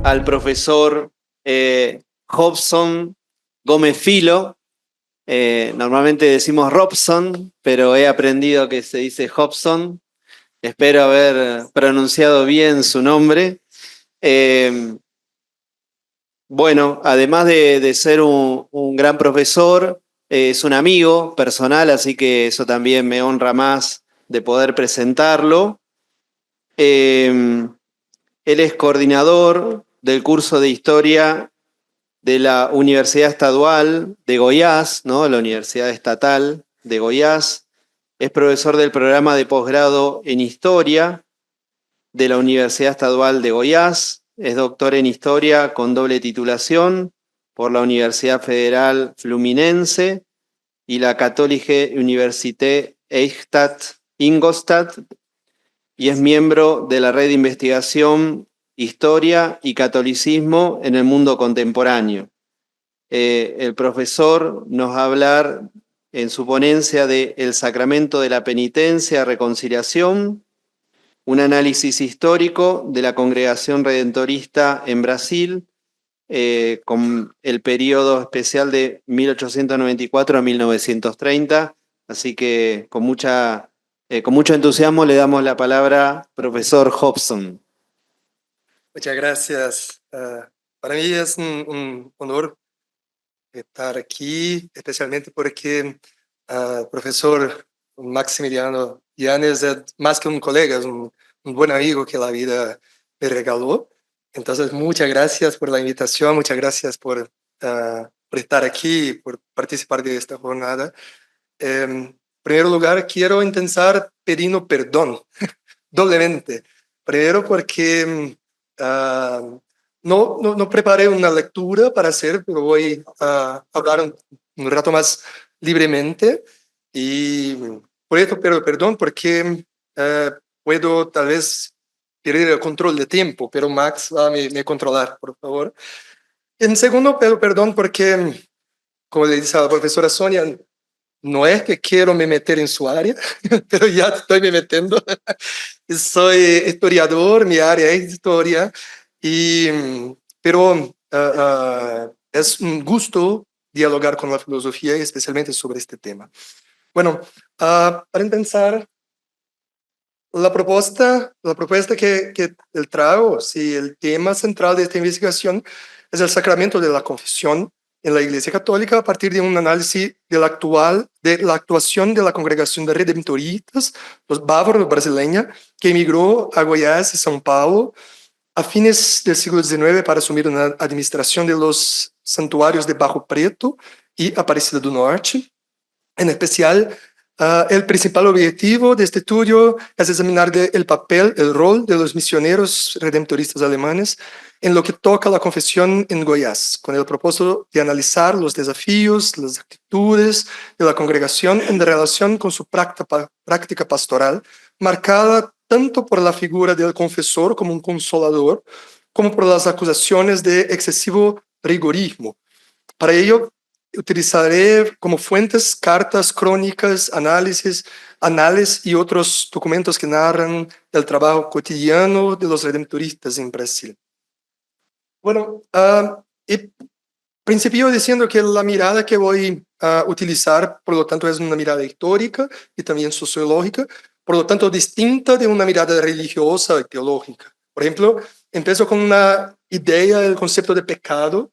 al profesor Hobson Gómez Filo. Normalmente decimos Robson, pero he aprendido que se dice Hobson. Espero haber pronunciado bien su nombre. Bueno, además de ser un gran profesor, es un amigo personal, así que eso también me honra más de poder presentarlo. Él es coordinador del curso de Historia de la Universidad Estadual de Goiás, ¿no? La Universidad Estatal de Goiás. Es profesor del programa de posgrado en Historia de la Universidad Estadual de Goiás. Es doctor en Historia con doble titulación por la Universidad Federal Fluminense y la Katholische Universität Eichstätt-Ingolstadt, y es miembro de la red de investigación Historia y Catolicismo en el mundo contemporáneo. El profesor nos va a hablar en su ponencia de El sacramento de la penitencia, reconciliación, un análisis histórico de la congregación redentorista en Brasil, con el periodo especial de 1894 a 1930. Así que con mucho entusiasmo le damos la palabra, profesor Hobson. Muchas gracias. Para mí es un honor estar aquí, especialmente porque el profesor Maximiliano Yanes es más que un colega, es un buen amigo que la vida me regaló. Entonces, muchas gracias por la invitación, muchas gracias por estar aquí, por participar de esta jornada. En primer lugar, quiero intentar pidiendo perdón doblemente. Primero porque no preparé una lectura para hacer, pero voy a hablar un rato más libremente. Y por esto pido perdón porque puedo tal vez perder el control de tiempo, pero Max va a me controlar, por favor. En segundo, pido perdón porque, como le dice a la profesora Sonia, no es que quiero me meter en su área, pero ya estoy me metiendo. Soy historiador, mi área es historia, y, pero es un gusto dialogar con la filosofía y especialmente sobre este tema. Bueno, para empezar, la propuesta que el trago, sí, el tema central de esta investigación es el sacramento de la confesión en la Iglesia Católica a partir de un análisis de la actuación de la congregación de redentoristas, los bávaros brasileños, que emigró a Goiás y São Paulo a fines del siglo XIX para asumir una administración de los santuarios de Barro Preto y Aparecida do Norte. En especial, el principal objetivo de este estudio es examinar el papel, el rol de los misioneros redentoristas alemanes en lo que toca a la confesión en Goiás, con el propósito de analizar los desafíos, las actitudes de la congregación en relación con su práctica pastoral, marcada tanto por la figura del confesor como un consolador, como por las acusaciones de excesivo rigorismo. Para ello, utilizaré como fuentes cartas, crónicas, análisis y otros documentos que narran el trabajo cotidiano de los redentoristas en Brasil. Bueno, y principio diciendo que la mirada que voy a utilizar, por lo tanto, es una mirada histórica y también sociológica, por lo tanto, distinta de una mirada religiosa y teológica. Por ejemplo, empiezo con una idea del concepto de pecado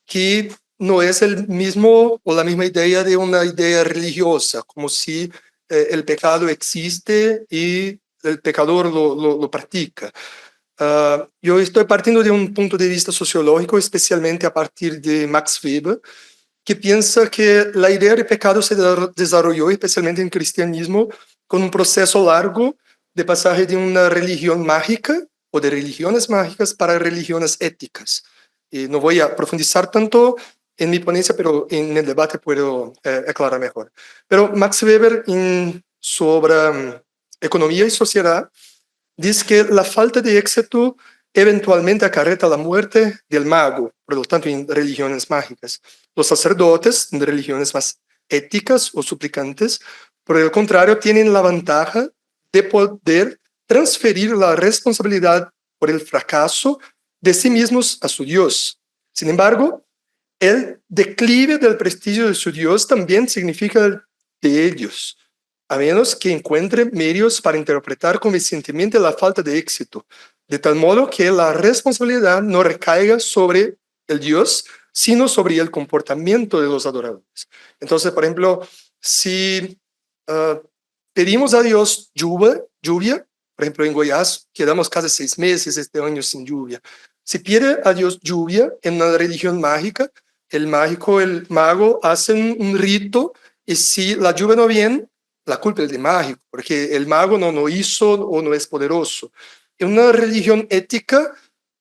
que no es el mismo o la misma idea de una idea religiosa, como si el pecado existe y el pecador lo practica. Yo estoy partiendo de un punto de vista sociológico, especialmente a partir de Max Weber, que piensa que la idea de pecado se desarrolló especialmente en cristianismo con un proceso largo de pasaje de una religión mágica o de religiones mágicas para religiones éticas. Y no voy a profundizar tanto en mi ponencia, pero en el debate puedo aclarar mejor. Pero Max Weber, en su obra Economía y Sociedad, dice que la falta de éxito eventualmente acarreta la muerte del mago, por lo tanto, en religiones mágicas. Los sacerdotes, en religiones más éticas o suplicantes, por el contrario, tienen la ventaja de poder transferir la responsabilidad por el fracaso de sí mismos a su Dios. Sin embargo, el declive del prestigio de su Dios también significa el de ellos, a menos que encuentren medios para interpretar convincentemente la falta de éxito, de tal modo que la responsabilidad no recaiga sobre el Dios, sino sobre el comportamiento de los adoradores. Entonces, por ejemplo, si pedimos a Dios lluvia, por ejemplo, en Goiás quedamos casi 6 meses este año sin lluvia. Si pide a Dios lluvia en una religión mágica, el mago hace un rito, y si la lluvia no viene, la culpa es del mágico, porque el mago no hizo o no es poderoso. En una religión ética,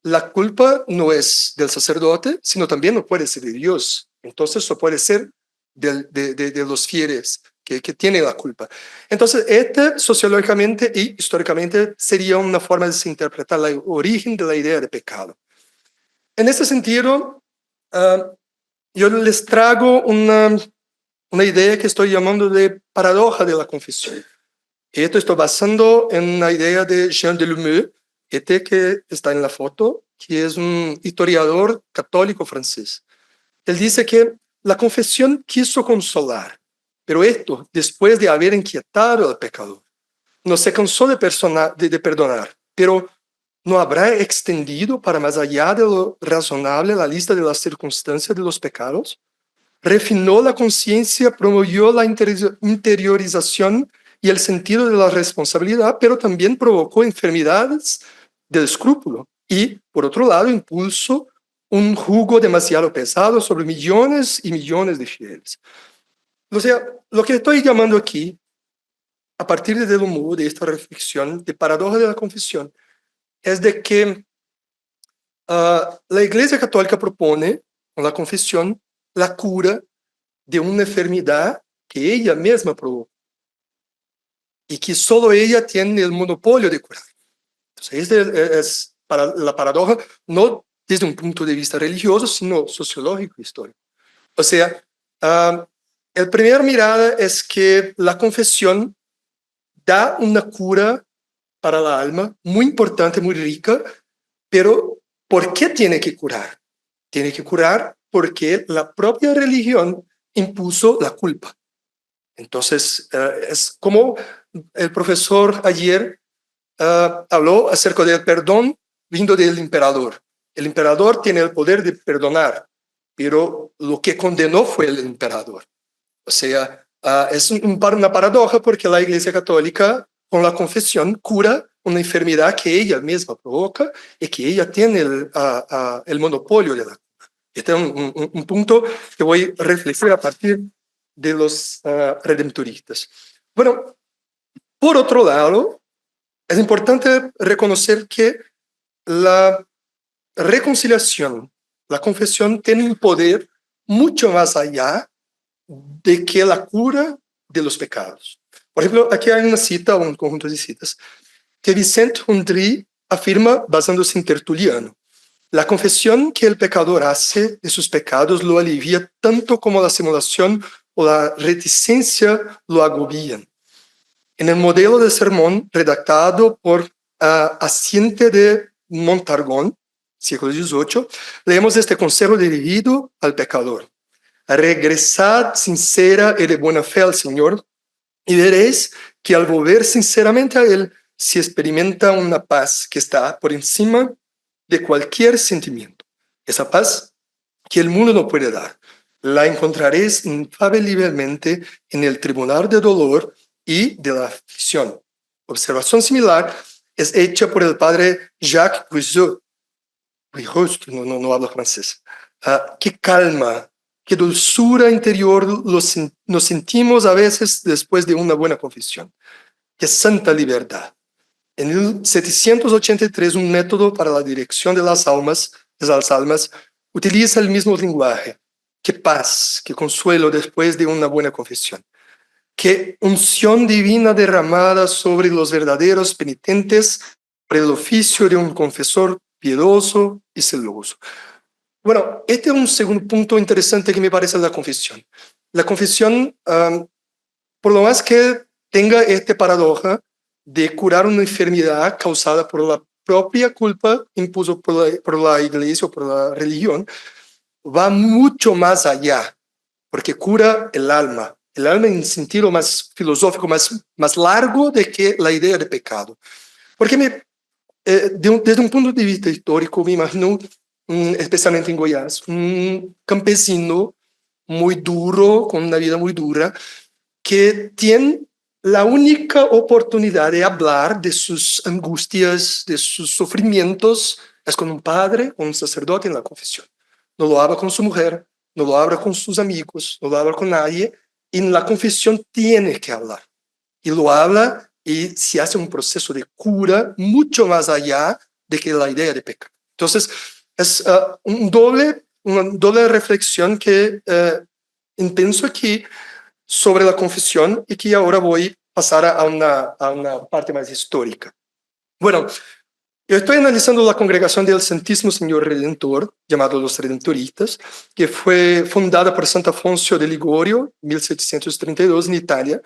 la culpa no es del sacerdote, sino también no puede ser de Dios. Entonces, eso puede ser de los fieles que tienen la culpa. Entonces, sociológicamente y históricamente sería una forma de interpretar el origen de la idea de pecado. En ese sentido, yo les traigo una idea que estoy llamando de paradoja de la confesión. Esto estoy basando en una idea de Jean Delumeau, que está en la foto, que es un historiador católico francés. Él dice que la confesión quiso consolar, pero esto después de haber inquietado al pecador. No se cansó de perdonar, pero no habrá extendido para más allá de lo razonable la lista de las circunstancias de los pecados. Refinó la conciencia, promovió la interiorización y el sentido de la responsabilidad, pero también provocó enfermedades del escrúpulo y, por otro lado, impulsó un jugo demasiado pesado sobre millones y millones de fieles. O sea, lo que estoy llamando aquí, a partir de Delumeau, de esta reflexión de paradoja de la confesión, es de que la Iglesia Católica propone, con la confesión, la cura de una enfermedad que ella misma provocó y que solo ella tiene el monopolio de curar. Entonces, es para la paradoja, no desde un punto de vista religioso, sino sociológico y histórico. O sea, el primer mirada es que la confesión da una cura para la alma muy importante, muy rica, pero ¿por qué tiene que curar? Tiene que curar porque la propia religión impuso la culpa. Entonces, es como el profesor ayer habló acerca del perdón vindo del emperador. El emperador tiene el poder de perdonar, pero lo que condenó fue el emperador. O sea, es una paradoja porque la Iglesia Católica, con la confesión, cura una enfermedad que ella misma provoca y que ella tiene el monopolio de la cura. Este es un punto que voy a reflexionar a partir de los redentoristas. Bueno, por otro lado, es importante reconocer que la reconciliación, la confesión, tiene un poder mucho más allá de que la cura de los pecados. Por ejemplo, aquí hay una cita, un conjunto de citas, que Vicente Hundry afirma basándose en Tertuliano. La confesión que el pecador hace de sus pecados lo alivia tanto como la simulación o la reticencia lo agobian. En el modelo de sermón redactado por Asiente de Montargón, siglo XVIII, leemos este consejo dirigido al pecador. Regresad sincera y de buena fe al Señor, y veréis que al volver sinceramente a Él, se experimenta una paz que está por encima de cualquier sentimiento. Esa paz que el mundo no puede dar. La encontraréis infaliblemente en el tribunal de dolor y de la aflicción. Observación similar es hecha por el padre Jacques Guizot, no hablo francés. Qué calma, qué dulzura interior nos sentimos a veces después de una buena confesión. Qué santa libertad. En 1783, un método para la dirección de las almas utiliza el mismo lenguaje. Qué paz, qué consuelo después de una buena confesión. Qué unción divina derramada sobre los verdaderos penitentes por el oficio de un confesor piadoso y celoso. Bueno, este es un segundo punto interesante que me parece la confesión. La confesión, por lo más que tenga esta paradoja de curar una enfermedad causada por propia culpa impuso por la iglesia o por la religión, va mucho más allá, porque cura el alma en sentido más filosófico, más largo de que la idea de pecado. Porque desde un punto de vista histórico, me imagino, especialmente en Goiás, un campesino muy duro, con una vida muy dura, que tiene la única oportunidad de hablar de sus angustias, de sus sufrimientos, es con un padre, con un sacerdote en la confesión. No lo habla con su mujer, no lo habla con sus amigos, no lo habla con nadie, y en la confesión tiene que hablar. Y lo habla y se hace un proceso de cura mucho más allá de que la idea de pecado. Entonces, es una doble reflexión que pienso aquí sobre la confesión y que ahora voy a pasar a una parte más histórica. Bueno, yo estoy analizando la congregación del Santísimo Señor Redentor, llamado los Redentoristas, que fue fundada por Santo Afonso de Ligorio, 1732, en Italia,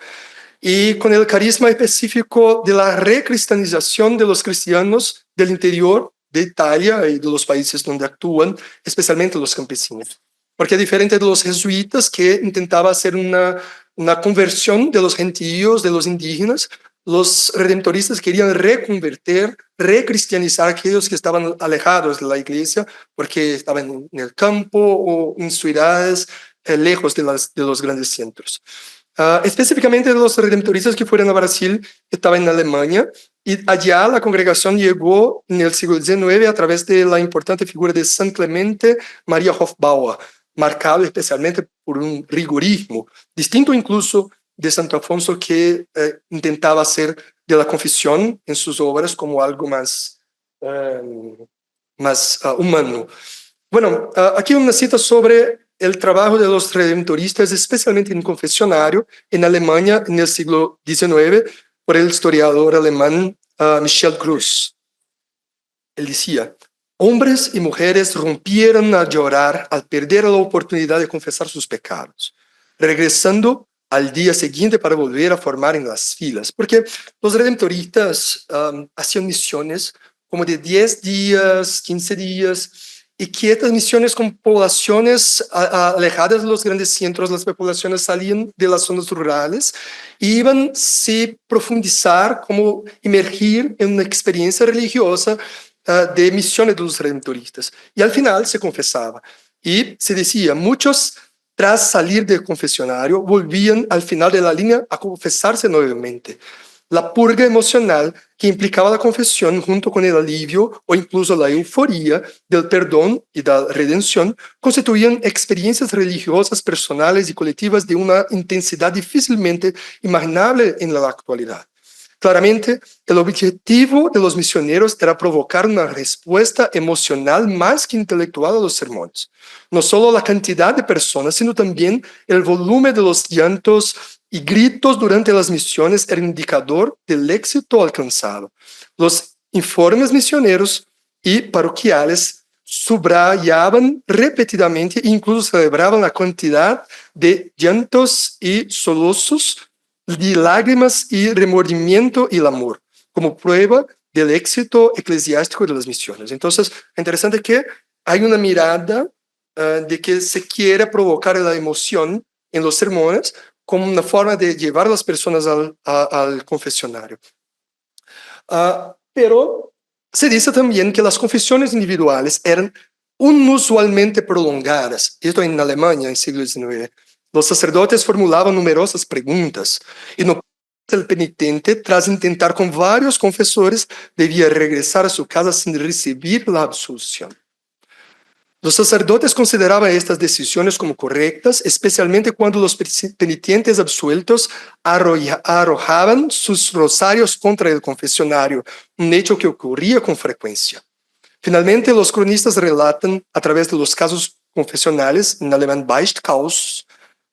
y con el carisma específico de la recristianización de los cristianos del interior de Italia y de los países donde actúan, especialmente los campesinos. Porque diferente de los jesuitas que intentaban hacer una conversión de los gentios, de los indígenas, los redentoristas querían reconvertir, recristianizar a aquellos que estaban alejados de la iglesia porque estaban en el campo o en ciudades lejos de los grandes centros. Específicamente los redentoristas que fueron a Brasil estaban en Alemania y allá la congregación llegó en el siglo XIX a través de la importante figura de San Clemente María Hofbauer, marcado especialmente por un rigorismo, distinto incluso de Santo Afonso, que intentaba hacer de la confesión en sus obras como algo más humano. Bueno, aquí una cita sobre el trabajo de los redentoristas, especialmente en confesionario, en Alemania en el siglo XIX, por el historiador alemán Michel Cruz. Él decía: hombres y mujeres rompieron a llorar al perder la oportunidad de confesar sus pecados, regresando al día siguiente para volver a formar en las filas. Porque los redentoristas hacían misiones como de 10 días, 15 días, y que estas misiones con poblaciones alejadas de los grandes centros, las poblaciones salían de las zonas rurales y iban a profundizar, como emergir en una experiencia religiosa de misiones de los redentoristas. Y al final se confesaba. Y se decía, muchos tras salir del confesionario volvían al final de la línea a confesarse nuevamente. La purga emocional que implicaba la confesión junto con el alivio o incluso la euforia del perdón y de la redención constituían experiencias religiosas personales y colectivas de una intensidad difícilmente imaginable en la actualidad. Claramente, el objetivo de los misioneros era provocar una respuesta emocional más que intelectual a los sermones. No solo la cantidad de personas, sino también el volumen de los llantos y gritos durante las misiones era indicador del éxito alcanzado. Los informes misioneros y parroquiales subrayaban repetidamente e incluso celebraban la cantidad de llantos y sollozos, de lágrimas y remordimiento y el amor, como prueba del éxito eclesiástico de las misiones. Entonces, interesante que hay una mirada de que se quiere provocar la emoción en los sermones como una forma de llevar a las personas al confesionario. Pero se dice también que las confesiones individuales eran inusualmente prolongadas. Esto en Alemania, en el siglo XIX. Los sacerdotes formulaban numerosas preguntas y no el penitente, tras intentar con varios confesores, debía regresar a su casa sin recibir la absolución. Los sacerdotes consideraban estas decisiones como correctas, especialmente cuando los penitentes absueltos arrojaban sus rosarios contra el confesionario, un hecho que ocurría con frecuencia. Finalmente, los cronistas relatan a través de los casos confesionales, en alemán Beichtkasus,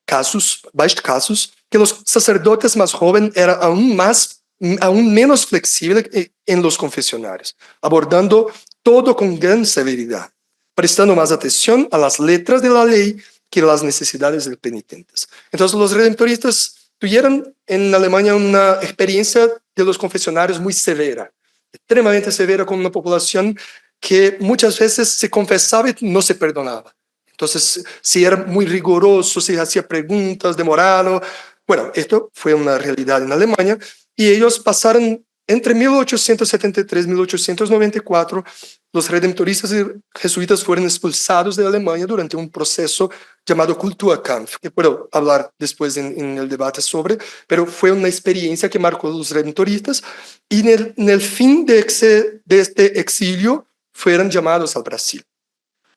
que los sacerdotes más jóvenes eran aún menos flexibles en los confesionarios, abordando todo con gran severidad, prestando más atención a las letras de la ley que a las necesidades del penitente. Entonces, los redentoristas tuvieron en Alemania una experiencia de los confesionarios muy severa, extremadamente severa con una población que muchas veces se confesaba y no se perdonaba. Entonces, si era muy riguroso, si hacía preguntas, demorado. Bueno, esto fue una realidad en Alemania y ellos pasaron entre 1873 y 1894, los redentoristas y jesuitas fueron expulsados de Alemania durante un proceso llamado Kulturkampf, que puedo hablar después en el debate sobre, pero fue una experiencia que marcó a los redentoristas y en el fin de este exilio fueron llamados al Brasil.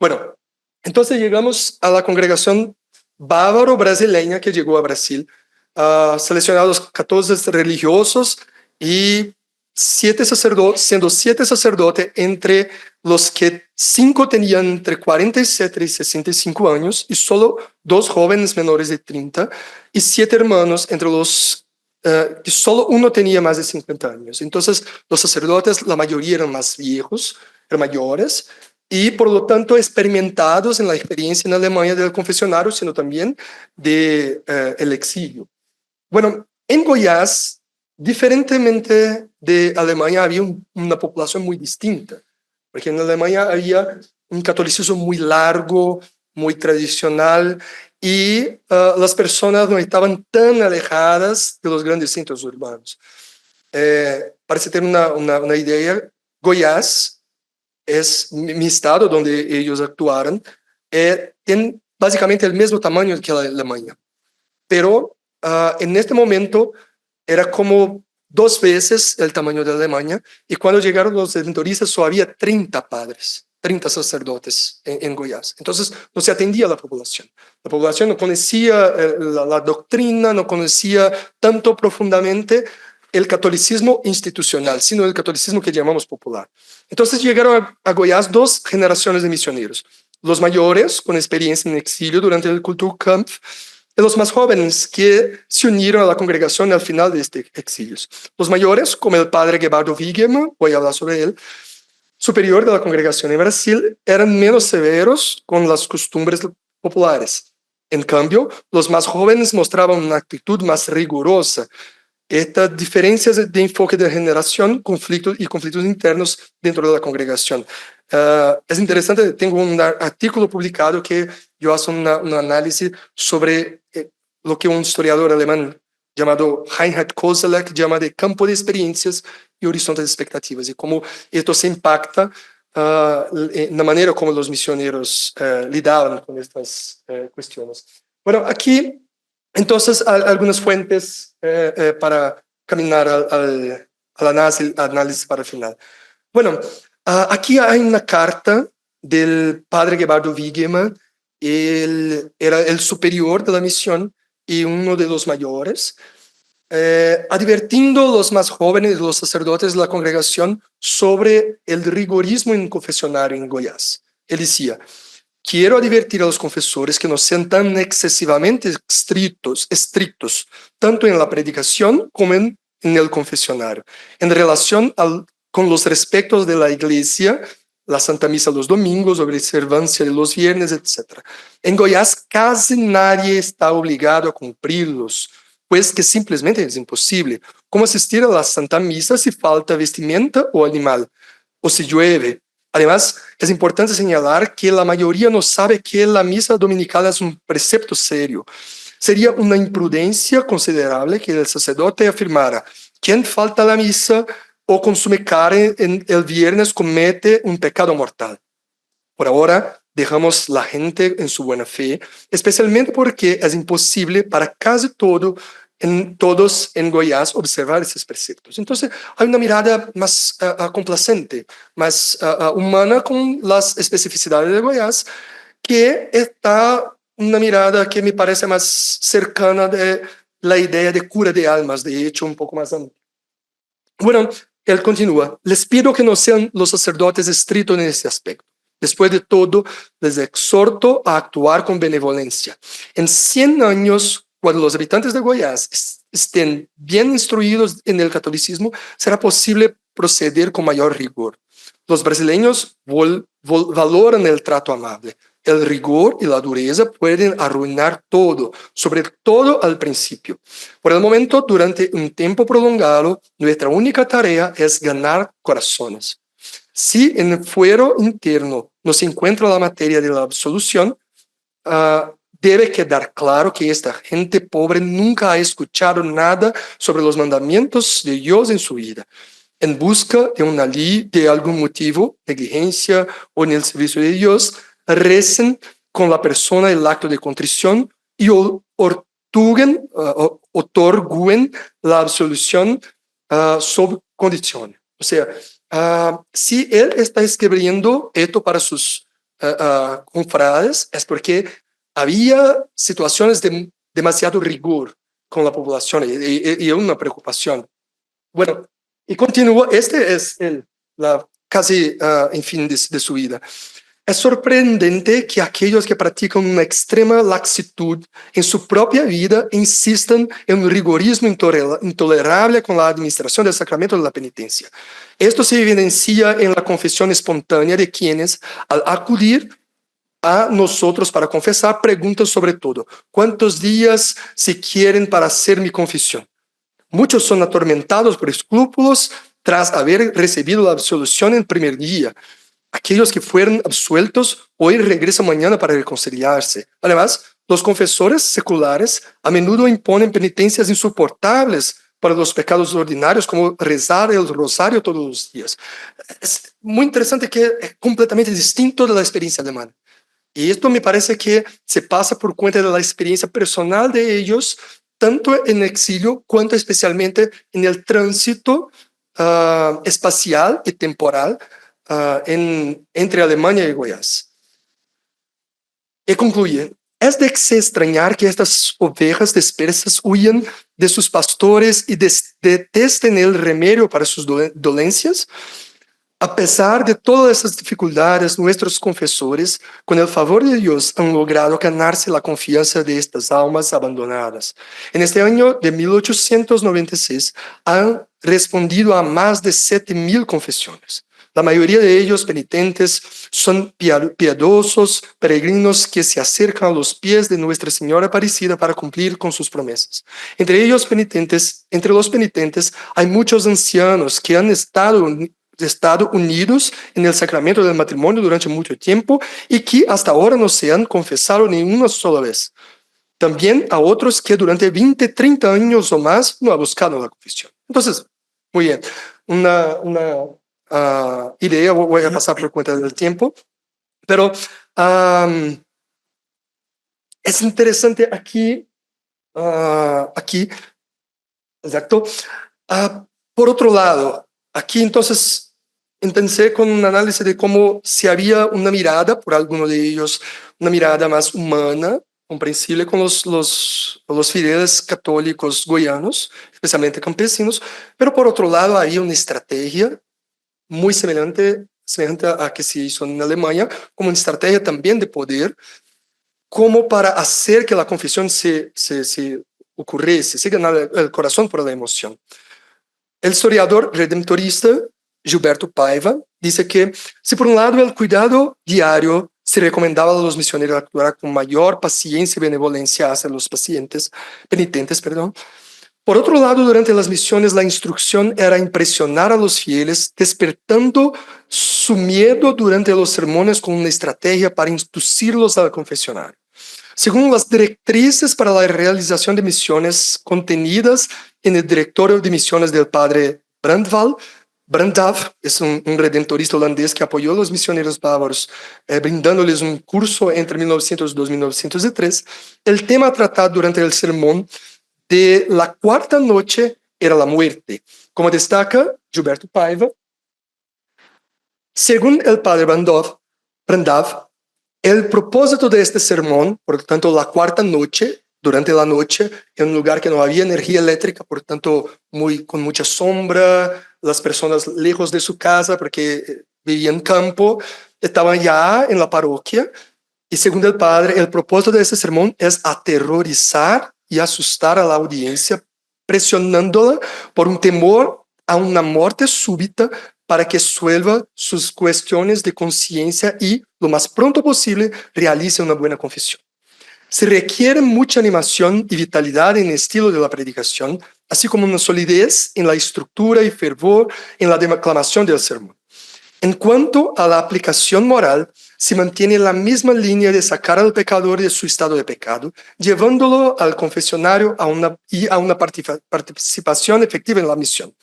Bueno, entonces llegamos a la congregación bávaro-brasileña que llegó a Brasil, seleccionados 14 religiosos y 7 sacerdotes, siendo 7 sacerdotes entre los que 5 tenían entre 47 y 65 años y solo 2 jóvenes menores de 30 y 7 hermanos entre los que solo uno tenía más de 50 años. Entonces los sacerdotes, la mayoría eran más viejos, eran mayores, y por lo tanto experimentados en la experiencia en Alemania del confesionario, sino también del el exilio. Bueno, en Goiás, diferentemente de Alemania, había una población muy distinta, porque en Alemania había un catolicismo muy largo, muy tradicional, y las personas no estaban tan alejadas de los grandes centros urbanos. Para tener una idea, Goiás es mi estado donde ellos actuaron, tiene básicamente el mismo tamaño que la Alemania, pero en este momento era como 2 veces el tamaño de Alemania, y cuando llegaron los redentoristas solo había 30 padres, 30 sacerdotes en Goiás. Entonces no se atendía a la población. La población no conocía la doctrina, no conocía tanto profundamente el catolicismo institucional, sino el catolicismo que llamamos popular. Entonces llegaron a Goiás 2 generaciones de misioneros. Los mayores, con experiencia en exilio durante el Kulturkampf, y los más jóvenes que se unieron a la congregación al final de este exilio. Los mayores, como el padre Gebardo Wigema, voy a hablar sobre él, superior de la congregación en Brasil, eran menos severos con las costumbres populares. En cambio, los más jóvenes mostraban una actitud más rigurosa. Estas diferencias de enfoque de generación, conflictos y conflictos internos dentro de la congregación. Es interesante, tengo un artículo publicado que yo hago un análisis sobre lo que un historiador alemán llamado Heinrich Koselleck llama de campo de experiencias y horizonte de expectativas, y cómo esto se impacta en la manera como los misioneros lidaban con estas cuestiones. Bueno, aquí entonces algunas fuentes para caminar al análisis para el final. Bueno, aquí hay una carta del padre Gebardo Wigema. Él era el superior de la misión y uno de los mayores, advirtiendo a los más jóvenes, los sacerdotes de la congregación, sobre el rigorismo en confesionario en Goiás. Él decía: quiero advertir a los confesores que no sean tan excesivamente estrictos tanto en la predicación como en el confesionario, en relación con los respectos de la iglesia, la Santa Misa los domingos, observancia de los viernes, etc. En Goiás casi nadie está obligado a cumplirlos, pues que simplemente es imposible. ¿Cómo asistir a la Santa Misa si falta vestimenta o animal? O si llueve. Además, es importante señalar que la mayoría no sabe que la misa dominical es un precepto serio. Sería una imprudencia considerable que el sacerdote afirmara: quien falta a la misa o consume carne en el viernes comete un pecado mortal. Por ahora, dejamos la gente en su buena fe, especialmente porque es imposible para casi todos en Goiás observar esos preceptos. Entonces, hay una mirada más complacente, más humana con las especificidades de Goiás, que está una mirada que me parece más cercana de la idea de cura de almas, de hecho, un poco más amplia. Bueno, él continúa: les pido que no sean los sacerdotes estrictos en este aspecto. Después de todo, les exhorto a actuar con benevolencia. En 100 años, cuando los habitantes de Goiás estén bien instruidos en el catolicismo, será posible proceder con mayor rigor. Los brasileños valoran el trato amable. El rigor y la dureza pueden arruinar todo, sobre todo al principio. Por el momento, durante un tiempo prolongado, nuestra única tarea es ganar corazones. Si en el fuero interno no se encuentra la materia de la absolución, debe quedar claro que esta gente pobre nunca ha escuchado nada sobre los mandamientos de Dios en su vida. En busca de una ley, de algún motivo, negligencia o en el servicio de Dios, recen con la persona el acto de contrición y otorguen la absolución sob condición. O sea, si él está escribiendo esto para sus confrades, es porque había situaciones de demasiado rigor con la población y una preocupación. Bueno, y continúa, este es casi en fin de su vida. Es sorprendente que aquellos que practican una extrema laxitud en su propia vida insistan en un rigorismo intolerable con la administración del sacramento de la penitencia. Esto se evidencia en la confesión espontánea de quienes, al acudir a nosotros para confesar, preguntan sobre todo: ¿cuántos días se quieren para hacer mi confesión? Muchos son atormentados por escrúpulos tras haber recibido la absolución en el primer día. Aquellos que fueron absueltos hoy regresan mañana para reconciliarse. Además, los confesores seculares a menudo imponen penitencias insoportables para los pecados ordinarios, como rezar el rosario todos los días. Es muy interesante que es completamente distinto de la experiencia alemana. Y esto me parece que se pasa por cuenta de la experiencia personal de ellos, tanto en exilio cuanto especialmente en el tránsito espacial y temporal entre Alemania y Goiás. Y concluye: es de se extrañar que estas ovejas dispersas huyan de sus pastores y detesten el remedio para sus dolencias. A pesar de todas esas dificultades, nuestros confesores, con el favor de Dios, han logrado ganarse la confianza de estas almas abandonadas. En este año de 1896 han respondido a más de 7,000 confesiones. La mayoría de ellos penitentes son piadosos peregrinos que se acercan a los pies de Nuestra Señora Aparecida para cumplir con sus promesas. Entre los penitentes hay muchos ancianos que han estado unidos en el sacramento del matrimonio durante mucho tiempo y que hasta ahora no se han confesado ni una sola vez. También a otros que durante 20, 30 años o más no han buscado la confesión. Entonces, muy bien, una idea, voy a pasar por cuenta del tiempo, pero es interesante aquí, exacto. Por otro lado, aquí entonces intenté con un análisis de cómo si había una mirada, por alguno de ellos, una mirada más humana, comprensible con los fieles católicos goianos, especialmente campesinos, pero por otro lado había una estrategia muy semejante a que se hizo en Alemania, como una estrategia también de poder, como para hacer que la confesión se ocurriese, se ganara el corazón por la emoción. El historiador redentorista Gilberto Paiva dice que si por un lado el cuidado diario se recomendaba a los misioneros actuar con mayor paciencia y benevolencia hacia los penitentes, por otro lado, durante las misiones la instrucción era impresionar a los fieles, despertando su miedo durante los sermones con una estrategia para inducirlos al confesionario. Según las directrices para la realización de misiones contenidas en el directorio de misiones del padre Brandav es un redentorista holandés que apoyó a los misioneros bávaros, brindándoles un curso entre 1902 y 1903. El tema tratado durante el sermón de la cuarta noche era la muerte. Como destaca Gilberto Paiva, según el padre Brandav, el propósito de este sermón, por tanto la cuarta noche, durante la noche, en un lugar que no había energía eléctrica, por tanto con mucha sombra, las personas lejos de su casa porque vivían en campo, estaban ya en la parroquia, y según el padre, el propósito de este sermón es aterrorizar y asustar a la audiencia, presionándola por un temor a una muerte súbita para que suelva sus cuestiones de conciencia y, lo más pronto posible, realice una buena confesión. Se requiere mucha animación y vitalidad en el estilo de la predicación, así como una solidez en la estructura y fervor en la declamación del sermón. En cuanto a la aplicación moral, se mantiene la misma línea de sacar al pecador de su estado de pecado, llevándolo al confesionario y a una participación efectiva en la misión.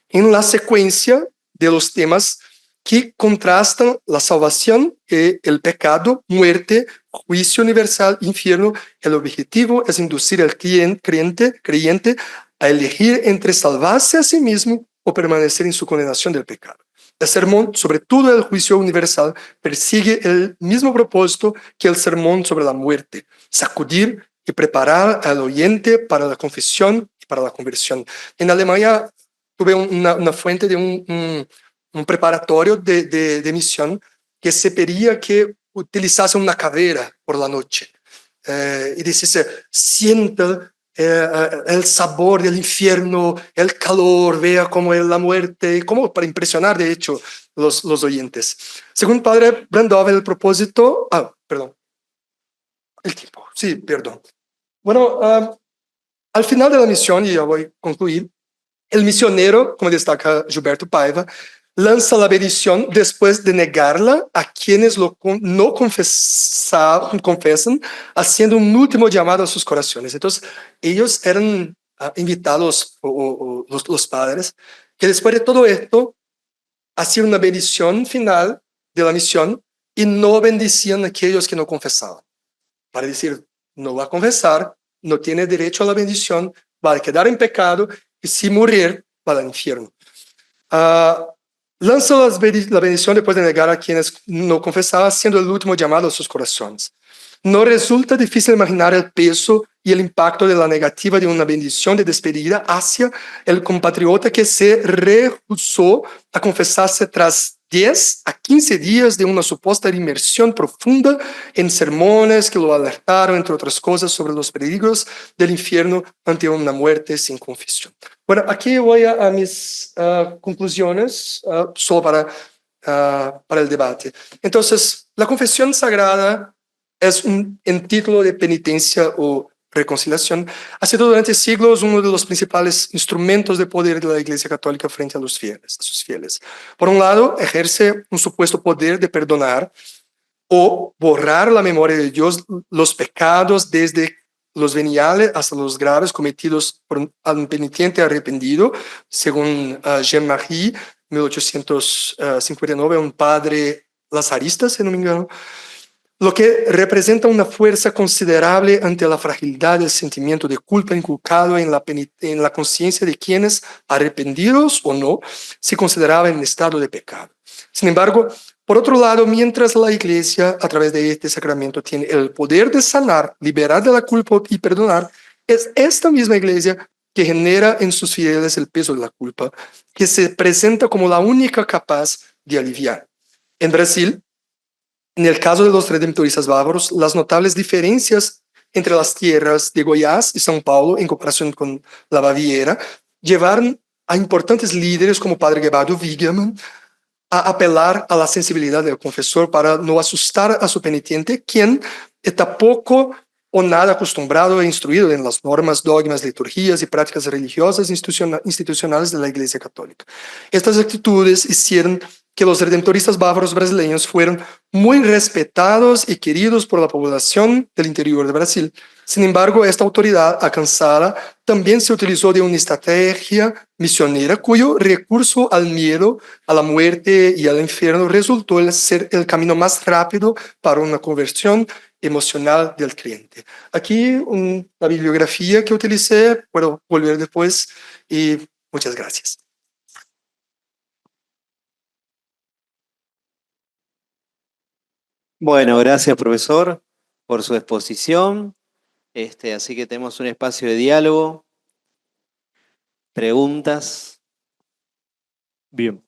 En la secuencia de los temas que contrastan la salvación y el pecado, muerte, juicio universal, infierno, el objetivo es inducir al creyente a elegir entre salvarse a sí mismo o permanecer en su condenación del pecado. El sermón sobre todo el juicio universal persigue el mismo propósito que el sermón sobre la muerte: sacudir y preparar al oyente para la confesión y para la conversión. En Alemania tuve una fuente de un preparatorio de misión que se pedía que utilizase una cadeira por la noche. Y dice, sienta el sabor del infierno, el calor, vea cómo es la muerte, como para impresionar, de hecho, los oyentes. Según Padre Brandov, el propósito... perdón. El tiempo, sí, perdón. Bueno, al final de la misión, y ya voy a concluir, el misionero, como destaca Gilberto Paiva, lanza la bendición después de negarla a quienes no confesan, haciendo un último llamado a sus corazones. Entonces, ellos eran invitados, los padres, que después de todo esto, hacían una bendición final de la misión y no bendicían a aquellos que no confesaban. Para decir, no va a confesar, no tiene derecho a la bendición, va a quedar en pecado y si morir, va al infierno. Lanza la bendición después de negar a quienes no confesaban, siendo el último llamado a sus corazones. No resulta difícil imaginar el peso y el impacto de la negativa de una bendición de despedida hacia el compatriota que se rehusó a confesarse tras 10 a 15 días de una supuesta inmersión profunda en sermones que lo alertaron, entre otras cosas, sobre los peligros del infierno ante una muerte sin confesión. Bueno, aquí voy a mis conclusiones, solo para el debate. Entonces, la confesión sagrada es en título de penitencia o reconciliación, ha sido durante siglos uno de los principales instrumentos de poder de la Iglesia Católica frente a los fieles, a sus fieles. Por un lado, ejerce un supuesto poder de perdonar o borrar la memoria de Dios los pecados desde los veniales hasta los graves cometidos por un penitente arrepentido, según Jean-Marie, 1859, un padre lazarista, si no me engano, lo que representa una fuerza considerable ante la fragilidad del sentimiento de culpa inculcado en la conciencia de quienes, arrepentidos o no, se consideraban en estado de pecado. Sin embargo, por otro lado, mientras la Iglesia, a través de este sacramento, tiene el poder de sanar, liberar de la culpa y perdonar, es esta misma Iglesia que genera en sus fieles el peso de la culpa, que se presenta como la única capaz de aliviar. En Brasil, en el caso de los redentoristas bárbaros, las notables diferencias entre las tierras de Goiás y São Paulo en comparación con la Baviera llevaron a importantes líderes como Padre Gebardo Vigemann a apelar a la sensibilidad del confesor para no asustar a su penitente, quien está poco o nada acostumbrado e instruido en las normas, dogmas, liturgias y prácticas religiosas institucionales de la Iglesia Católica. Estas actitudes hicieron que los redentoristas bárbaros brasileños fueron muy respetados y queridos por la población del interior de Brasil. Sin embargo, esta autoridad alcanzada también se utilizó de una estrategia misionera cuyo recurso al miedo, a la muerte y al infierno resultó ser el camino más rápido para una conversión emocional del cliente. Aquí la bibliografía que utilicé, puedo volver después y muchas gracias. Bueno, gracias, profesor, por su exposición. Así que tenemos un espacio de diálogo, preguntas. Bien.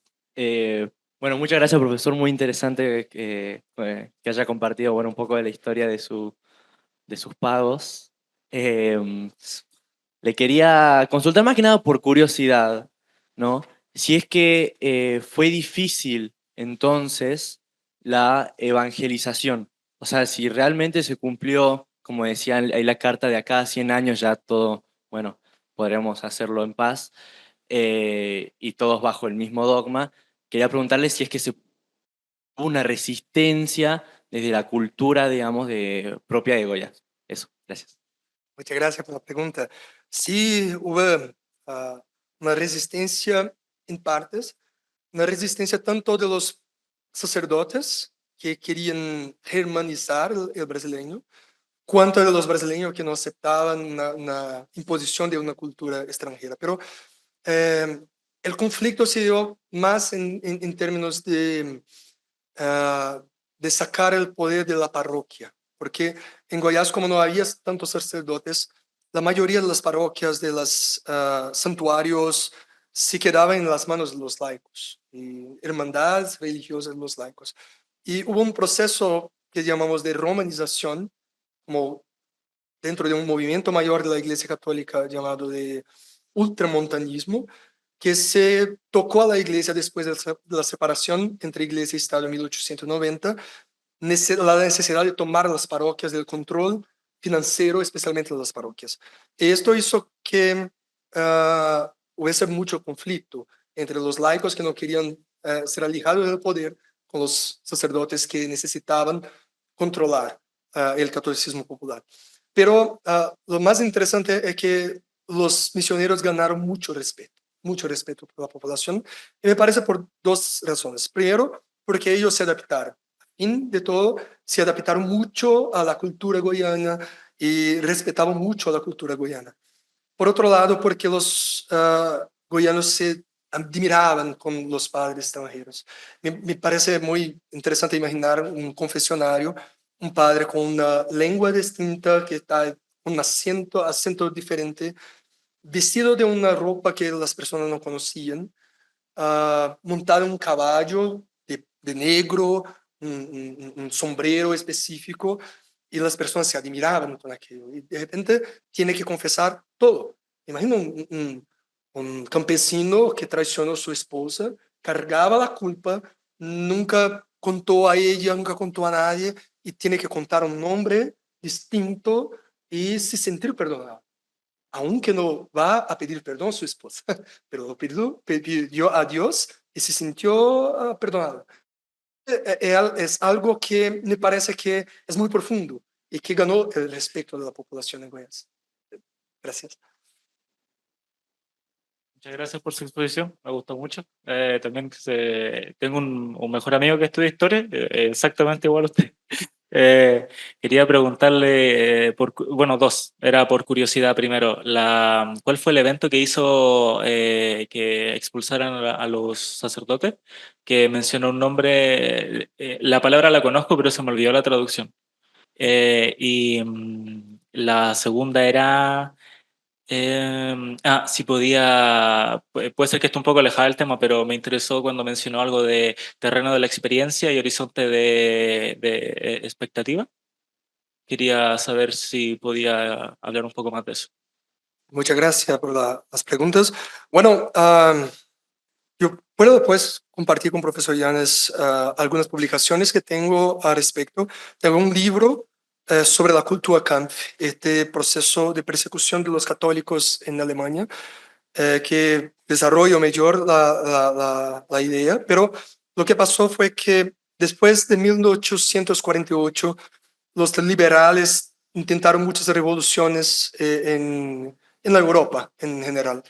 Bueno, muchas gracias, profesor. Muy interesante que haya compartido, bueno, un poco de la historia de sus pagos. Le quería consultar más que nada por curiosidad, ¿no? si es que fue difícil entonces la evangelización. O sea, si realmente se cumplió, como decía ahí la carta, de acá a 100 años ya todo, bueno, podremos hacerlo en paz y todos bajo el mismo dogma. Quería preguntarle si es que se hubo una resistencia desde la cultura, digamos, propia de Goya. Eso, gracias. Muchas gracias por la pregunta. Sí, hubo ah, una resistencia en partes, una resistencia tanto de los sacerdotes que querían germanizar el brasileño, cuanto de los brasileños que no aceptaban una imposición de una cultura extranjera. Pero eh, el conflicto se dio más en términos ah, de sacar el poder de la parroquia, porque en Goiás, como no había tantos sacerdotes, la mayoría de las parroquias, de los santuarios, se quedaban en las manos de los laicos, y hermandades religiosas de los laicos. Y hubo un proceso que llamamos de romanización, como dentro de un movimiento mayor de la Iglesia Católica llamado de ultramontanismo, que se tocó a la Iglesia después de la separación entre Iglesia y Estado en 1890, la necesidad de tomar las parroquias del control financiero, especialmente de las parroquias. Y esto hizo que hubiese mucho conflicto entre los laicos que no querían ser alejados del poder con los sacerdotes que necesitaban controlar el catolicismo popular. Pero lo más interesante es que los misioneros ganaron mucho respeto por la población, y me parece por dos razones. Primero, porque ellos se adaptaron. Fin de todo, se adaptaron mucho a la cultura goiana y respetaban mucho a la cultura goiana. Por otro lado, porque los goianos se admiraban con los padres extranjeros. Me parece muy interesante imaginar un confesionario, un padre con una lengua distinta, que está con un acento diferente, vestido de una ropa que las personas no conocían, montado en un caballo de negro, un sombrero específico, y las personas se admiraban con aquello. Y de repente tiene que confesar todo. Imagina un campesino que traicionó a su esposa, cargaba la culpa, nunca contó a ella, nunca contó a nadie, y tiene que contar un nombre distinto y se sentir perdonado, aunque no va a pedir perdón a su esposa, pero lo pidió a Dios y se sintió perdonado. Es algo que me parece que es muy profundo y que ganó el respeto de la población en Goiás. Gracias. Muchas gracias por su exposición, me gustó mucho. También tengo un mejor amigo que estudia historia, exactamente igual a usted. Quería preguntarle, bueno, dos, era por curiosidad primero, ¿cuál fue el evento que hizo que expulsaran a los sacerdotes? Que mencionó un nombre, la palabra la conozco, pero se me olvidó la traducción. La segunda era... si podía, puede ser que esté un poco alejada del tema, pero me interesó cuando mencionó algo de terreno de la experiencia y horizonte de expectativa. Quería saber si podía hablar un poco más de eso. Muchas gracias por las preguntas. Bueno, yo puedo después compartir con profesor Yanes algunas publicaciones que tengo al respecto. Tengo un libro sobre la Kulturkampf, este proceso de persecución de los católicos en Alemania, que desarrollo mejor la idea, pero lo que pasó fue que después de 1848 los liberales intentaron muchas revoluciones en la Europa en general,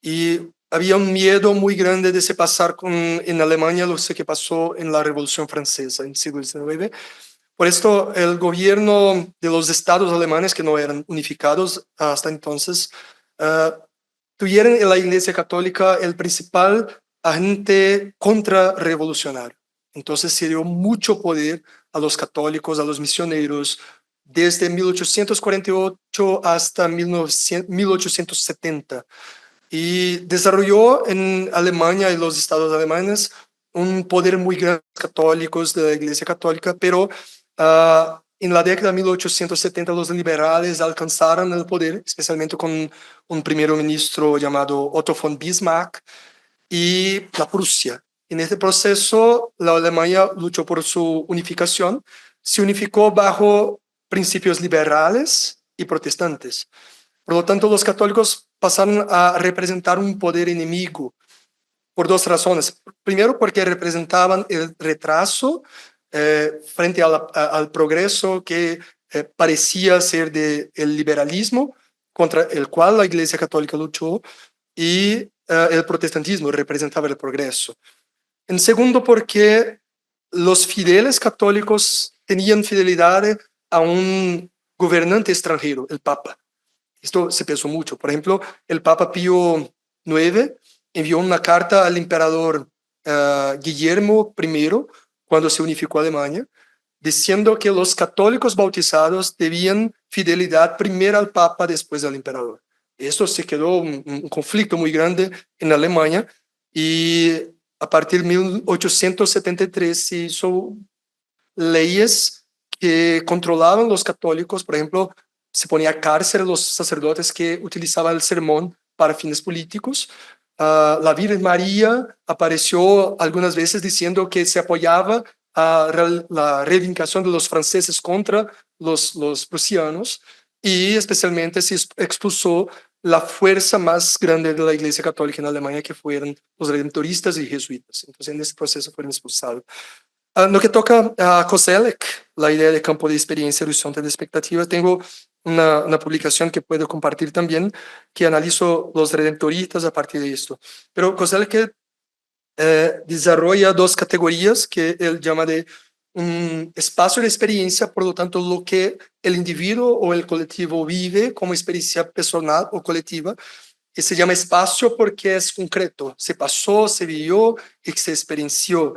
y había un miedo muy grande de se pasar en Alemania lo que pasó en la Revolución Francesa en el siglo XIX. Por esto, el gobierno de los estados alemanes, que no eran unificados hasta entonces, tuvieron en la Iglesia Católica el principal agente contrarrevolucionario. Entonces se dio mucho poder a los católicos, a los misioneros, desde 1848 hasta 1870. Y desarrolló en Alemania y los estados alemanes un poder muy grande católicos de la Iglesia Católica, pero en la década de 1870 los liberales alcanzaron el poder, especialmente con un primer ministro llamado Otto von Bismarck, y la Prusia. En este proceso, la Alemania luchó por su unificación, se unificó bajo principios liberales y protestantes. Por lo tanto, los católicos pasaron a representar un poder enemigo por dos razones. Primero, porque representaban el retraso frente al progreso que parecía ser del liberalismo, contra el cual la Iglesia Católica luchó, y el protestantismo representaba el progreso. En segundo, porque los fieles católicos tenían fidelidad a un gobernante extranjero, el Papa. Esto se pensó mucho. Por ejemplo, el Papa Pío IX envió una carta al emperador Guillermo I cuando se unificó Alemania, diciendo que los católicos bautizados debían fidelidad primero al Papa, después al emperador. Esto se quedó un conflicto muy grande en Alemania y a partir de 1873 se hizo leyes que controlaban los católicos. Por ejemplo, se ponía cárcel a los sacerdotes que utilizaban el sermón para fines políticos. La Virgen María apareció algunas veces diciendo que se apoyaba a la reivindicación de los franceses contra los prusianos, y especialmente se expulsó la fuerza más grande de la Iglesia Católica en Alemania, que fueron los redentoristas y jesuitas. Entonces, en ese proceso fueron expulsados. Lo que toca a Koselleck, la idea de campo de experiencia, horizonte de expectativa, tengo una publicación que puedo compartir también, que analizo los redentoristas a partir de esto. Pero Koselleck desarrolla dos categorías que él llama de un espacio de experiencia, por lo tanto, lo que el individuo o el colectivo vive como experiencia personal o colectiva, y se llama espacio porque es concreto, se pasó, se vivió y se experienciou.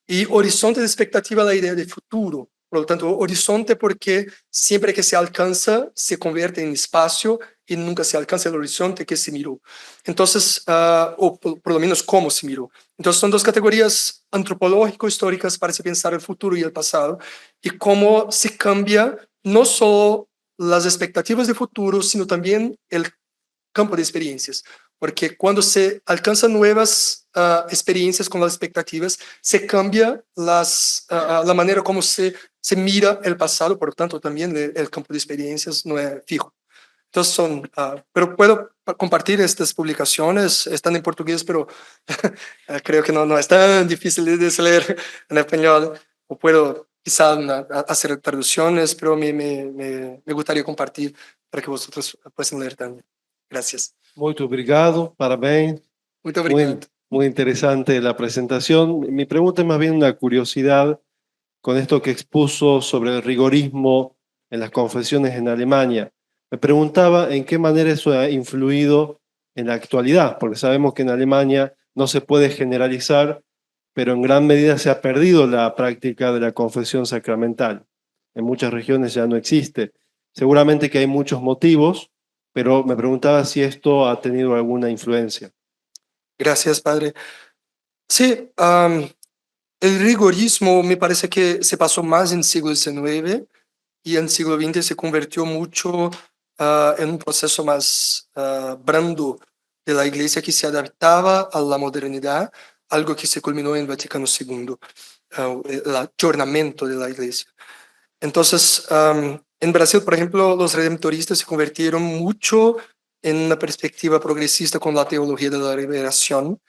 Y horizonte de expectativa, la idea de futuro. Por lo tanto, horizonte porque siempre que se alcanza se convierte en espacio y nunca se alcanza el horizonte que se miró. Entonces, o por lo menos cómo se miró. Entonces, son dos categorías antropológico-históricas para se pensar el futuro y el pasado, y cómo se cambia no solo las expectativas de futuro, sino también el campo de experiencias. Porque cuando se alcanzan nuevas experiencias con las expectativas, se cambia la manera como se mira el pasado, por lo tanto también el campo de experiencias no es fijo. Entonces pero puedo compartir estas publicaciones, están en portugués, pero creo que no es tan difícil de leer en español, o puedo quizás hacer traducciones, pero me gustaría compartir para que vosotros puedan leer también. Gracias. Muito obrigado, parabéns. Muito obrigado. Muy interesante la presentación. Mi pregunta es más bien una curiosidad con esto que expuso sobre el rigorismo en las confesiones en Alemania. Me preguntaba en qué manera eso ha influido en la actualidad, porque sabemos que en Alemania no se puede generalizar, pero en gran medida se ha perdido la práctica de la confesión sacramental. En muchas regiones ya no existe. Seguramente que hay muchos motivos, pero me preguntaba si esto ha tenido alguna influencia. Gracias, padre. Sí, el rigorismo me parece que se pasó más en el siglo XIX, y en el siglo XX se convirtió mucho en un proceso más brando de la Iglesia, que se adaptaba a la modernidad, algo que se culminó en Vaticano II, el ayornamiento de la Iglesia. Entonces, en Brasil, por ejemplo, los redentoristas se convirtieron mucho en una perspectiva progresista con la teología de la liberación,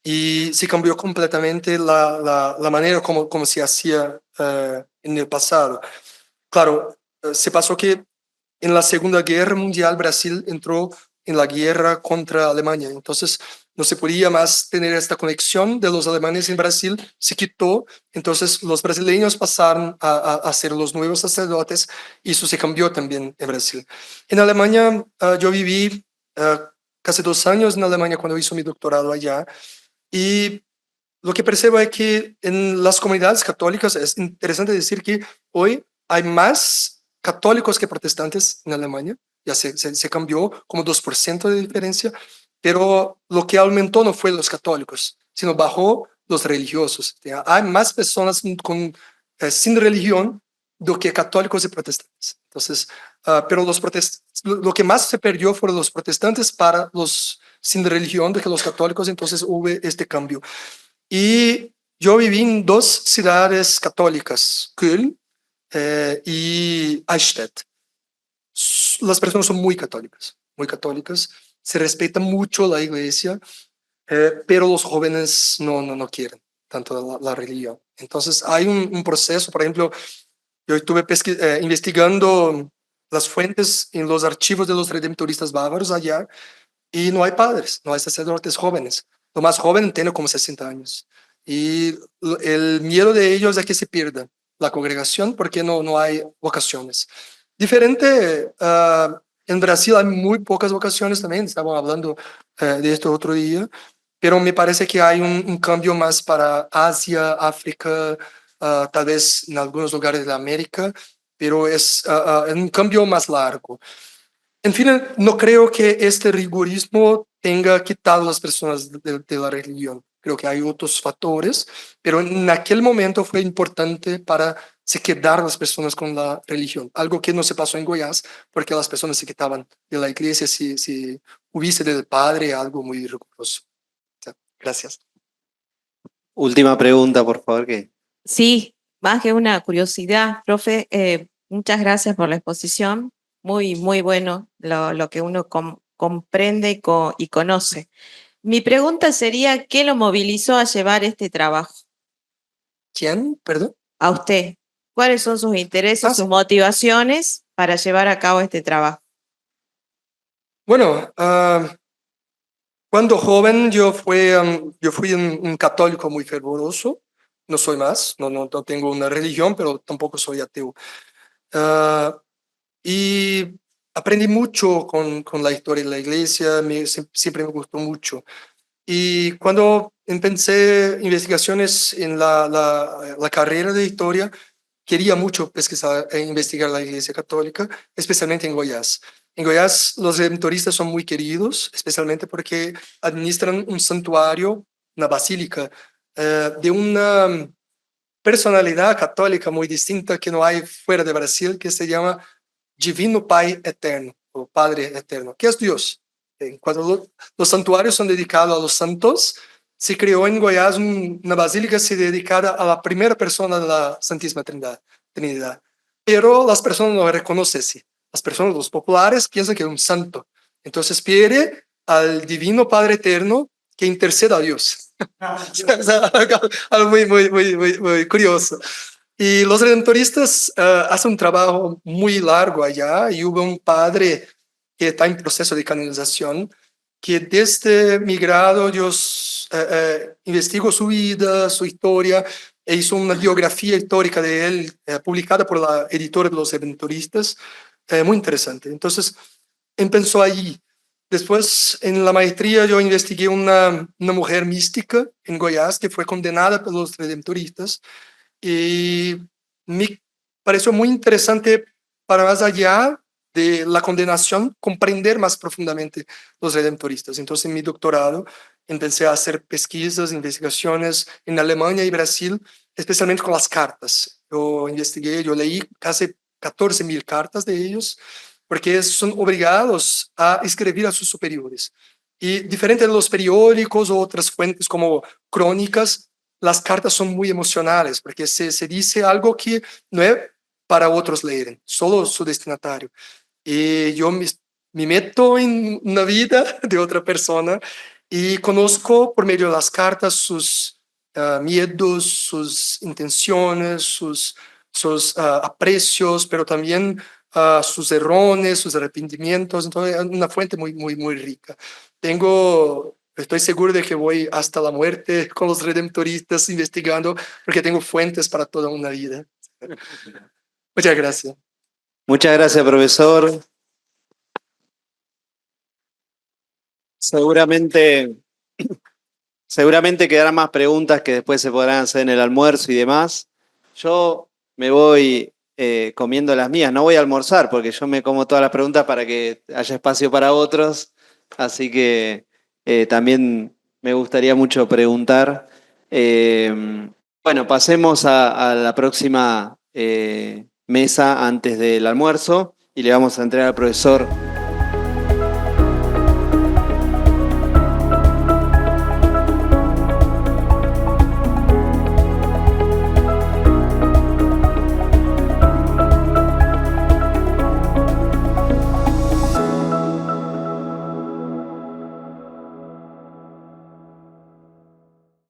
y se cambió completamente la manera como se hacía en el pasado. Claro, se pasó que en la Segunda Guerra Mundial Brasil entró en la guerra contra Alemania, entonces no se podía más tener esta conexión de los alemanes en Brasil, se quitó, entonces los brasileños pasaron a ser los nuevos sacerdotes, y eso se cambió también en Brasil. En Alemania, yo viví casi 2 años en Alemania cuando hice mi doctorado allá, y lo que percebo es que en las comunidades católicas es interesante decir que hoy hay más católicos que protestantes en Alemania. Ya se cambió como 2% de diferencia, pero lo que aumentó no fue los católicos, sino bajó los religiosos. Hay más personas sin religión do que católicos y protestantes. Entonces, pero lo que más se perdió fueron los protestantes para los sin religión de que los católicos, entonces hubo este cambio. Y yo viví en dos ciudades católicas, Köln y Eichstätt. Las personas son muy católicas, se respeta mucho la iglesia, pero los jóvenes no quieren tanto la religión. Entonces hay un proceso, por ejemplo, yo estuve investigando las fuentes en los archivos de los redentoristas bávaros allá y no hay padres, no hay sacerdotes jóvenes. Lo más joven tiene como 60 años. Y el miedo de ellos es que se pierda la congregación porque no hay vocaciones. Diferente, en Brasil hay muy pocas vocaciones también, estábamos hablando de esto otro día, pero me parece que hay un cambio más para Asia, África, tal vez en algunos lugares de América, pero es un cambio más largo. En fin, no creo que este rigorismo tenga quitado a las personas de la religión. Creo que hay otros factores, pero en aquel momento fue importante para se quedar las personas con la religión. Algo que no se pasó en Goiás, porque las personas se quitaban de la iglesia si hubiese del padre algo muy riguroso. Gracias. Última pregunta, por favor, que Sí, más que una curiosidad, profe, muchas gracias por la exposición. Muy bueno lo que uno comprende y conoce. Mi pregunta sería, ¿qué lo movilizó a llevar este trabajo? ¿Quién? Perdón. A usted. ¿Cuáles son sus intereses, sus motivaciones para llevar a cabo este trabajo? Bueno, cuando joven yo fui un católico muy fervoroso. No soy más, no tengo una religión, pero tampoco soy ateo. Y aprendí mucho con la historia de la iglesia, siempre me gustó mucho. Y cuando empecé investigaciones en la carrera de historia, quería mucho pesquisar e investigar la iglesia católica, especialmente en Goiás. En Goiás los redentoristas son muy queridos, especialmente porque administran un santuario, una basílica, de una personalidad católica muy distinta que no hay fuera de Brasil, que se llama Divino Pai Eterno, o Padre Eterno, que es Dios. Cuando los santuarios son dedicados a los santos, se creó en Goiás una basílica dedicada a la primera persona de la Santísima Trinidad. Pero las personas no reconocen así. Las personas, los populares, piensan que es un santo. Entonces pide al Divino Padre Eterno que interceda a Dios. Algo muy curioso. Y los redentoristas hacen un trabajo muy largo allá y hubo un padre que está en proceso de canonización que desde mi grado yo investigo su vida, su historia e hizo una biografía histórica de él publicada por la editora de los redentoristas, muy interesante. Entonces empezó allí. Después, en la maestría, yo investigué una mujer mística en Goiás que fue condenada por los redentoristas y me pareció muy interesante para más allá de la condenación, comprender más profundamente los redentoristas. Entonces, en mi doctorado, empecé a hacer pesquisas, investigaciones en Alemania y Brasil, especialmente con las cartas. Yo leí casi 14.000 cartas de ellos, porque son obligados a escribir a sus superiores. Y diferente de los periódicos o otras fuentes como crónicas, las cartas son muy emocionales, porque se dice algo que no es para otros leer, solo su destinatario. Y yo me meto en una vida de otra persona y conozco por medio de las cartas sus miedos, sus intenciones, sus aprecios, pero también sus errores, sus arrepentimientos. Entonces es una fuente muy rica. Estoy seguro de que voy hasta la muerte con los redentoristas investigando, porque tengo fuentes para toda una vida. Muchas gracias. Muchas gracias, profesor. Seguramente quedarán más preguntas que después se podrán hacer en el almuerzo y demás. Yo me voy comiendo las mías. No voy a almorzar porque yo me como todas las preguntas para que haya espacio para otros. Así que también me gustaría mucho preguntar. Bueno, pasemos a la próxima mesa antes del almuerzo y le vamos a entregar al profesor